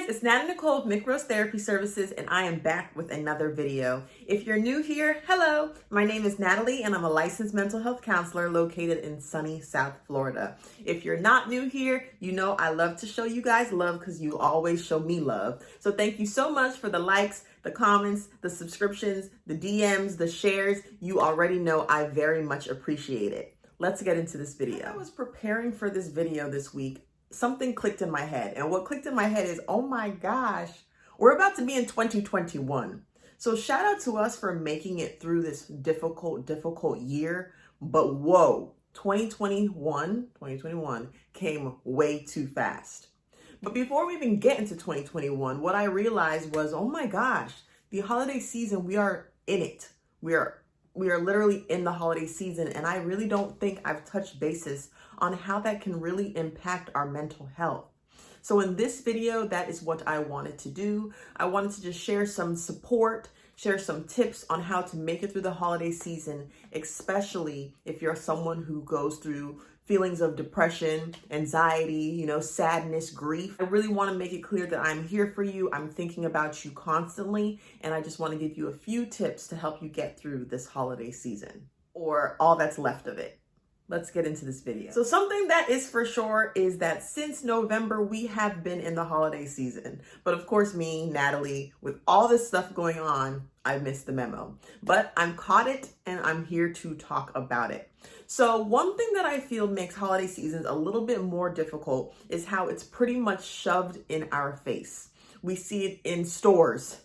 it's Natalie Nicole with McRose Therapy Services, and I am back with another video. If you're new here, hello, my name is Natalie, and I'm a licensed mental health counselor located in sunny South Florida. If you're not new here, you know I love to show you guys love because you always show me love. So thank you so much for the likes, the comments, the subscriptions, the DMs, the shares. You already know I very much appreciate it. Let's get into this video. As I was preparing for this video this week, something clicked in my head. And what clicked in my head is, oh my gosh, we're about to be in 2021. So shout out to us for making it through this difficult year. But whoa, 2021 came way too fast. But before we even get into 2021, what I realized was, oh my gosh, the holiday season, we are in it. We are literally in the holiday season, and I really don't think I've touched basis on how that can really impact our mental health. So in this video, that is what I wanted to do. I wanted to just share some support, share some tips on how to make it through the holiday season, especially if you're someone who goes through feelings of depression, anxiety, sadness, grief. I really want to make it clear that I'm here for you. I'm thinking about you constantly. And I just want to give you a few tips to help you get through this holiday season, or all that's left of it. Let's get into this video. So something that is for sure is that since November, we have been in the holiday season. But of course, me, Natalie, with all this stuff going on, I missed the memo. But I'm caught it, and I'm here to talk about it. So one thing that I feel makes holiday seasons a little bit more difficult is how it's pretty much shoved in our face. We see it in stores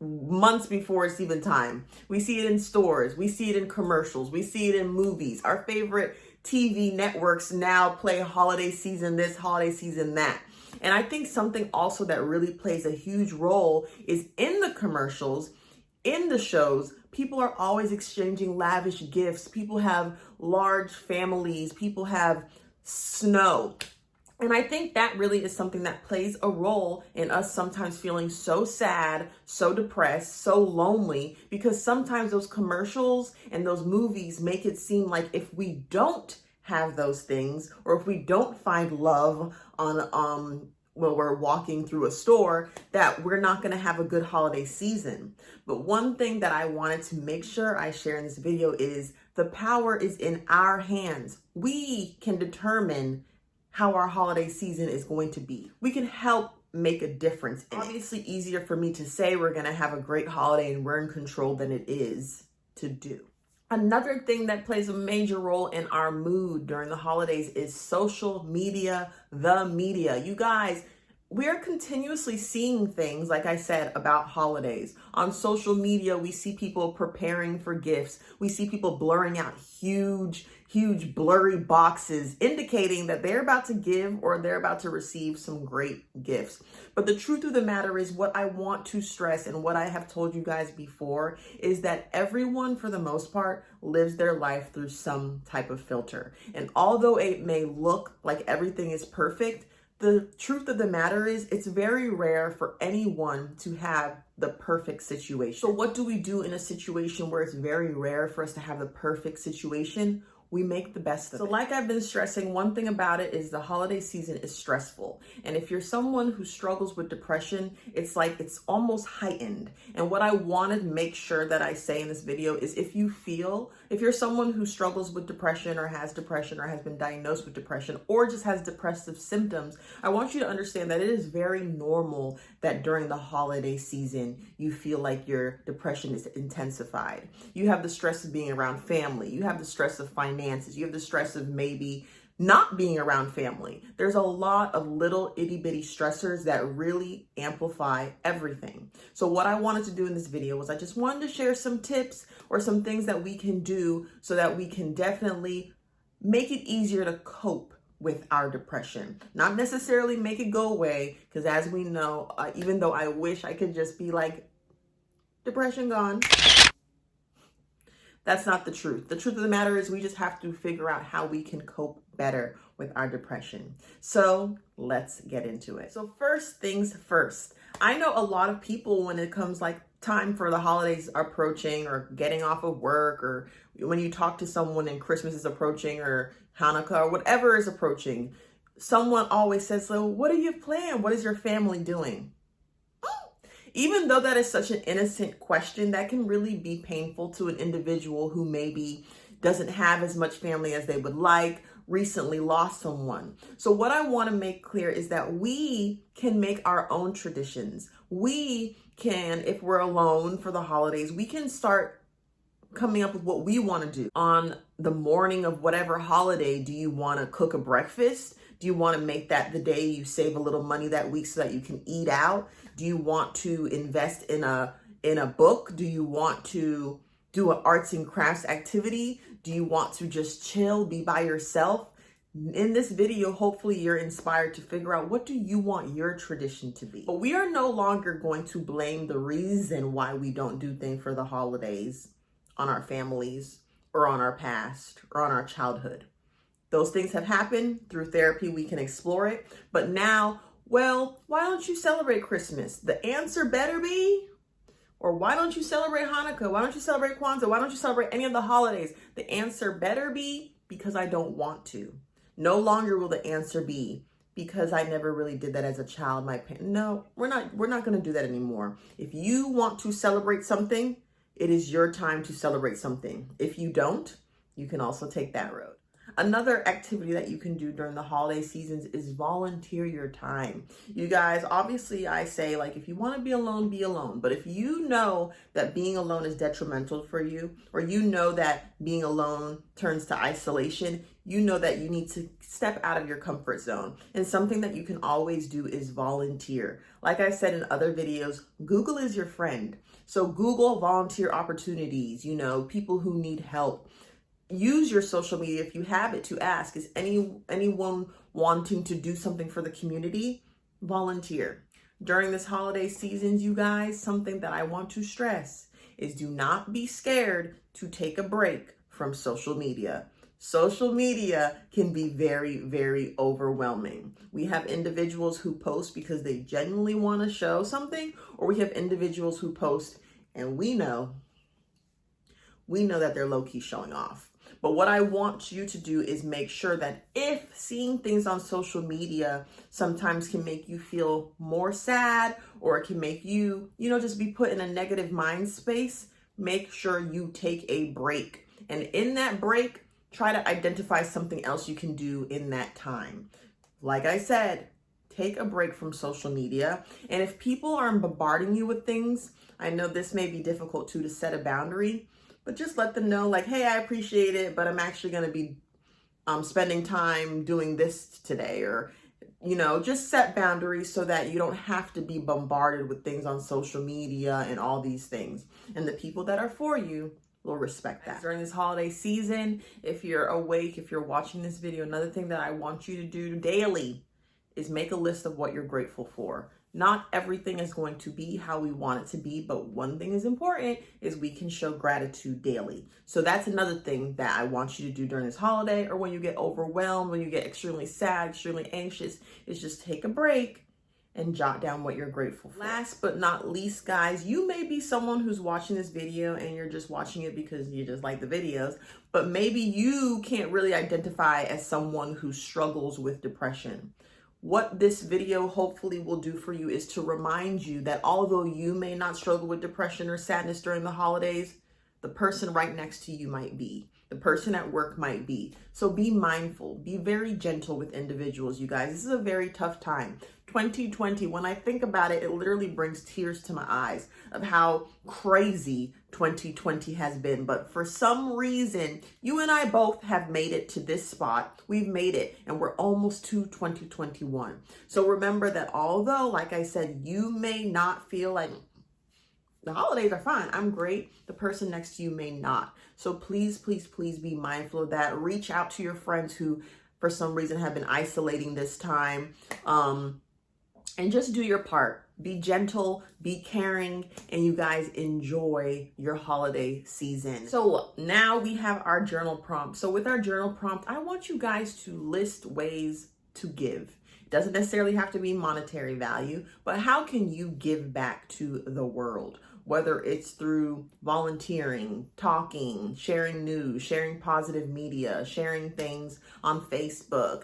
months before it's even time. We see it in stores. We see it in commercials. We see it in movies. Our favorite TV networks now play holiday season this, holiday season that. And I think something also that really plays a huge role is in the commercials, in the shows, people are always exchanging lavish gifts. People have large families. People have snow. And I think that really is something that plays a role in us sometimes feeling so sad, so depressed, so lonely, because sometimes those commercials and those movies make it seem like if we don't have those things, or if we don't find love on when we're walking through a store, that we're not going to have a good holiday season. But one thing that I wanted to make sure I share in this video is the power is in our hands. We can determine how our holiday season is going to be. We can help make a difference. Obviously easier for me to say we're going to have a great holiday and we're in control than it is to do. Another thing that plays a major role in our mood during the holidays is social media, the media. You guys, we're continuously seeing things, like I said, about holidays. On social media, we see people preparing for gifts. We see people blurring out huge blurry boxes indicating that they're about to give or they're about to receive some great gifts. But the truth of the matter is, what I want to stress and what I have told you guys before is that everyone, for the most part, lives their life through some type of filter. And although it may look like everything is perfect, the truth of the matter is it's very rare for anyone to have the perfect situation. So what do we do in a situation where it's very rare for us to have the perfect situation? We make the best of it. So like I've been stressing, one thing about it is the holiday season is stressful. And if you're someone who struggles with depression, it's like it's almost heightened. And what I want to make sure that I say in this video is if you're someone who struggles with depression or has been diagnosed with depression or just has depressive symptoms, I want you to understand that it is very normal that during the holiday season, you feel like your depression is intensified. You have the stress of being around family. You have the stress of finances. You have the stress of maybe not being around family. There's a lot of little itty bitty stressors that really amplify everything. So what I wanted to do in this video was I just wanted to share some tips or some things that we can do so that we can definitely make it easier to cope with our depression. Not necessarily make it go away, because as we know, even though I wish I could just be like, depression gone, that's not the truth. The truth of the matter is we just have to figure out how we can cope better with our depression. So let's get into it. So first things first, I know a lot of people, when it comes like time for the holidays approaching or getting off of work, or when you talk to someone and Christmas is approaching or Hanukkah or whatever is approaching, someone always says, so what do you plan? What is your family doing? Even though that is such an innocent question, that can really be painful to an individual who maybe doesn't have as much family as they would like, recently lost someone. So what I want to make clear is that we can make our own traditions. We can, if we're alone for the holidays, we can start coming up with what we want to do. On the morning of whatever holiday, do you want to cook a breakfast? Do you want to make that the day you save a little money that week so that you can eat out? Do you want to invest in a book? Do you want to do an arts and crafts activity? Do you want to just chill, be by yourself? In this video, hopefully you're inspired to figure out, what do you want your tradition to be? But we are no longer going to blame the reason why we don't do things for the holidays on our families or on our past or on our childhood. Those things have happened. Through therapy, we can explore it. But now, well, why don't you celebrate Christmas? The answer better be, or why don't you celebrate Hanukkah? Why don't you celebrate Kwanzaa? Why don't you celebrate any of the holidays? The answer better be, because I don't want to. No longer will the answer be, because I never really did that as a child. No, we're not going to do that anymore. If you want to celebrate something, it is your time to celebrate something. If you don't, you can also take that road. Another activity that you can do during the holiday seasons is volunteer your time. You guys, obviously I say, like, if you want to be alone, be alone. But if you know that being alone is detrimental for you, or you know that being alone turns to isolation, you know that you need to step out of your comfort zone. And something that you can always do is volunteer. Like I said in other videos, Google is your friend. So Google volunteer opportunities, people who need help. Use your social media, if you have it, to ask, is anyone wanting to do something for the community? Volunteer. During this holiday season, you guys, something that I want to stress is, do not be scared to take a break from social media. Social media can be very, very overwhelming. We have individuals who post because they genuinely want to show something, or we have individuals who post and we know that they're low-key showing off. But what I want you to do is make sure that if seeing things on social media sometimes can make you feel more sad, or it can make you, just be put in a negative mind space, make sure you take a break. And in that break, try to identify something else you can do in that time. Like I said, take a break from social media. And if people are bombarding you with things, I know this may be difficult too, to set a boundary, but just let them know, like, hey, I appreciate it, but I'm actually going to be spending time doing this today. Or, just set boundaries so that you don't have to be bombarded with things on social media and all these things. And the people that are for you will respect that. During this holiday season, if you're awake, if you're watching this video, another thing that I want you to do daily is make a list of what you're grateful for. Not everything is going to be how we want it to be, but one thing is important, is we can show gratitude daily. So that's another thing that I want you to do during this holiday, or when you get overwhelmed, when you get extremely sad, extremely anxious, is just take a break and jot down what you're grateful for. Last but not least, guys, you may be someone who's watching this video and you're just watching it because you just like the videos, but maybe you can't really identify as someone who struggles with depression. What this video hopefully will do for you is to remind you that although you may not struggle with depression or sadness during the holidays, the person right next to you might be. The person at work might be. So be mindful, be very gentle with individuals, you guys. This is a very tough time. 2020, when I think about it, it literally brings tears to my eyes of how crazy 2020 has been. But for some reason, you and I both have made it to this spot. We've made it, and we're almost to 2021. So remember that although, like I said, you may not feel like the holidays are fine, I'm great, the person next to you may not. So please, please, please be mindful of that. Reach out to your friends who, for some reason, have been isolating this time. And just do your part. Be gentle, be caring, and you guys enjoy your holiday season. So now we have our journal prompt. So with our journal prompt, I want you guys to list ways to give. It doesn't necessarily have to be monetary value, but how can you give back to the world? Whether it's through volunteering, talking, sharing news, sharing positive media, sharing things on Facebook,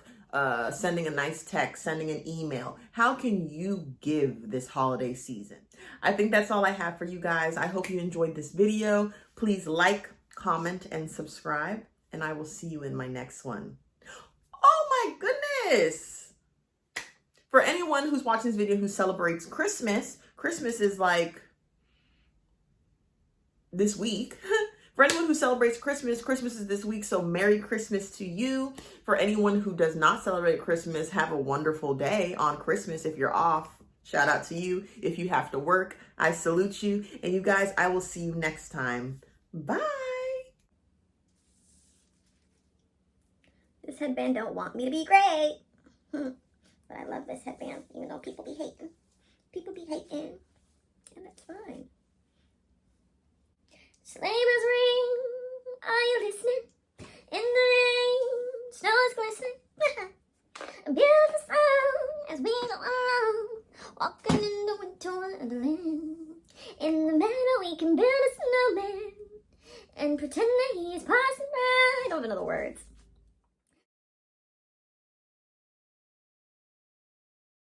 sending a nice text, sending an email. How can you give this holiday season? I think that's all I have for you guys. I hope you enjoyed this video. Please like, comment, and subscribe, and I will see you in my next one. Oh my goodness! For anyone who's watching this video who celebrates Christmas, Christmas is like this week. For anyone who celebrates Christmas, Christmas is this week, so Merry Christmas to you. For anyone who does not celebrate Christmas, have a wonderful day on Christmas if you're off. Shout out to you. If you have to work, I salute you. And you guys, I will see you next time. Bye. This headband don't want me to be great. But I love this headband, even though people be hating. People be hating. And that's fine. Sleigh bells ring, are you listening? In the rain, snow is glistening. A beautiful song as we go along, walking in the winter wonderland. In the meadow we can build a snowman and pretend that he is passing by. I don't even know the words.